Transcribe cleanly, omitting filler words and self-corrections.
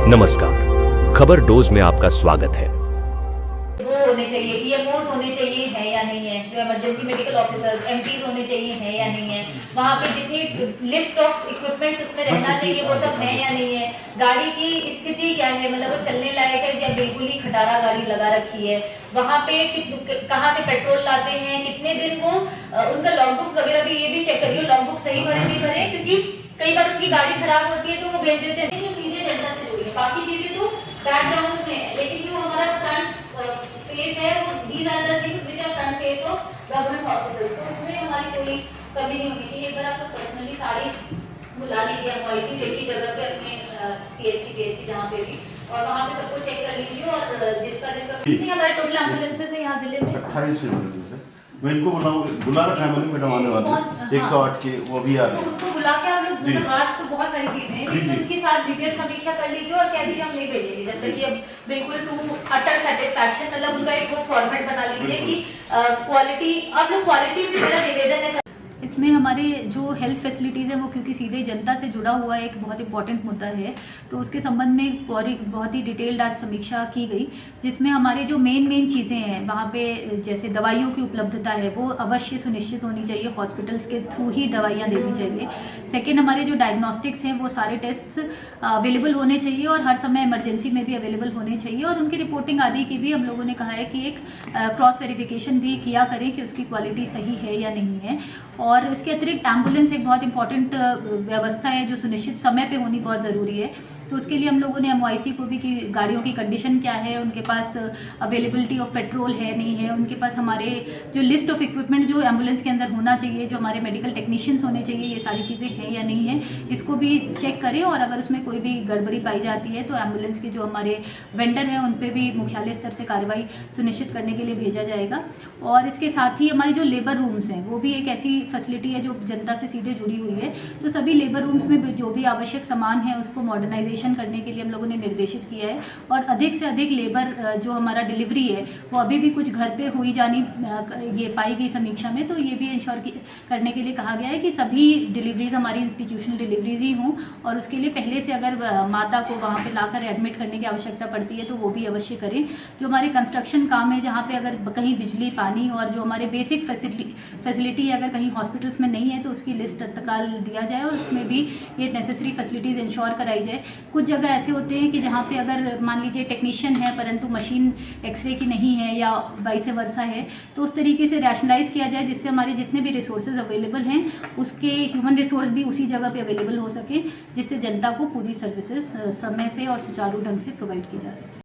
नमस्कार, खबर डोज में आपका स्वागत है। वो होने चाहिए, ईएमओज होने चाहिए है या नहीं है, जो इमरजेंसी मेडिकल ऑफिसर्स एमपीज होने चाहिए है या नहीं है, वहाँ पे जितनी लिस्ट ऑफ इक्विपमेंट्स उसमें रहना चाहिए वो सब है या नहीं है, गाड़ी की स्थिति क्या है, मतलब वो चलने लायक है या बिल्कुल ही खटारा गाड़ी लगा रखी है, वहाँ पे कहाँ से पेट्रोल लाते हैं, कितने दिन वो उनका लॉगबुक वगैरह भी ये भी चेक करिए लॉगबुक सही भरे नहीं भरे, क्योंकि कई बार उनकी गाड़ी खराब होती है तो वो भेज देते हैं जो सीधे जनता से जुड़ी है, बाकी चीजें तो बैकग्राउंड में है, लेकिन जो हमारा फ्रंट फेस है वो these are the things which are front face of government hospitals, तो उसमें हमारी कोई कमी नहीं होनी चाहिए। एक बार आप पर्सनली सारी बुला लीजिए एमवाईसी देखी जगह पे अपने सीएचसी पीएचसी जहाँ पे भी, और वहाँ पे सबको चेक कर लीजिए, और जिसका नहीं हमारे टोटल एम्बुलेंसेस है यहाँ जिले में 28 एम्बुलेंस है। मैं इनको बुला रखा है मैंने, मैडम आने वाले हैं 108 के, वो भी आ रहे हैं, उनको बुला के आप लोग आज तो बहुत सारी चीजें हैं, लेकिन उनके साथ डिटेल समीक्षा कर लीजिए और कह दीजिए हम नहीं भेजेंगे जब तक कि अब बिल्कुल टू अटर सेटिस्फैक्शन, मतलब उनका एक वो फॉर्मेट बना लीजिए कि क्वालिटी, आप लोग क्वालिटी भी, मेरा निवेदन है। इसमें हमारे जो हेल्थ फैसिलिटीज़ हैं वो क्योंकि सीधे जनता से जुड़ा हुआ एक बहुत इंपॉर्टेंट मुद्दा है, तो उसके संबंध में बहुत ही डिटेल्ड आज समीक्षा की गई, जिसमें हमारे जो मेन चीज़ें हैं वहाँ पे जैसे दवाइयों की उपलब्धता है वो अवश्य सुनिश्चित होनी चाहिए, हॉस्पिटल्स के थ्रू ही दवाइयाँ देनी चाहिए। सेकेंड, हमारे जो डायग्नोस्टिक्स हैं वो सारे टेस्ट अवेलेबल होने चाहिए और हर समय इमरजेंसी में भी अवेलेबल होने चाहिए, और उनकी रिपोर्टिंग आदि की भी हम लोगों ने कहा है कि एक क्रॉस वेरिफिकेशन भी किया करें कि उसकी क्वालिटी सही है या नहीं है। और इसके अतिरिक्त एम्बुलेंस एक बहुत इंपॉर्टेंट व्यवस्था है जो सुनिश्चित समय पे होनी बहुत ज़रूरी है, तो उसके लिए हम लोगों ने एमवाईसी को भी कि गाड़ियों की कंडीशन क्या है, उनके पास अवेलेबिलिटी ऑफ पेट्रोल है नहीं है, उनके पास हमारे जो लिस्ट ऑफ इक्विपमेंट जो एम्बुलेंस के अंदर होना चाहिए, जो हमारे मेडिकल टेक्नीशियंस होने चाहिए, ये सारी चीज़ें हैं या नहीं है, इसको भी चेक करें, और अगर उसमें कोई भी गड़बड़ी पाई जाती है तो एम्बुलेंस के जो हमारे वेंडर हैं उन पर भी मुख्यालय स्तर से कार्रवाई सुनिश्चित करने के लिए भेजा जाएगा। और इसके साथ ही हमारे जो लेबर रूम्स हैं वो भी एक ऐसी फैसिलिटी है जो जनता से सीधे जुड़ी हुई है, तो सभी लेबर रूम्स में जो भी आवश्यक सामान है उसको मॉडर्नाइजेशन करने के लिए हम लोगों ने निर्देशित किया है, और अधिक से अधिक लेबर जो हमारा डिलीवरी है वो अभी भी कुछ घर पे हुई जानी ये पाई गई समीक्षा में, तो ये भी इंश्योर करने के लिए कहा गया है कि सभी डिलीवरीज हमारी इंस्टीट्यूशनल डिलीवरीज ही हों, और उसके लिए पहले से अगर माता को वहाँ पर लाकर एडमिट करने की आवश्यकता पड़ती है तो वो भी अवश्य करें। जो हमारे कंस्ट्रक्शन काम है जहाँ पे अगर कहीं बिजली पानी और जो हमारे बेसिक फैसिलिटी अगर कहीं हॉस्पिटल्स में नहीं है तो उसकी लिस्ट तत्काल दिया जाए, और उसमें भी ये नेसेसरी फैसिलिटीज़ इंश्योर कराई जाए। कुछ जगह ऐसे होते हैं कि जहाँ पे अगर मान लीजिए टेक्नीशियन है परंतु मशीन एक्सरे की नहीं है या वाइस वर्सा है, तो उस तरीके से रैशनलाइज किया जाए जिससे हमारे जितने भी रिसोर्सेज अवेलेबल हैं उसके ह्यूमन रिसोर्स भी उसी जगह पे अवेलेबल हो सके, जिससे जनता को पूरी सर्विसेज समय पे और सुचारू ढंग से प्रोवाइड की जा सके।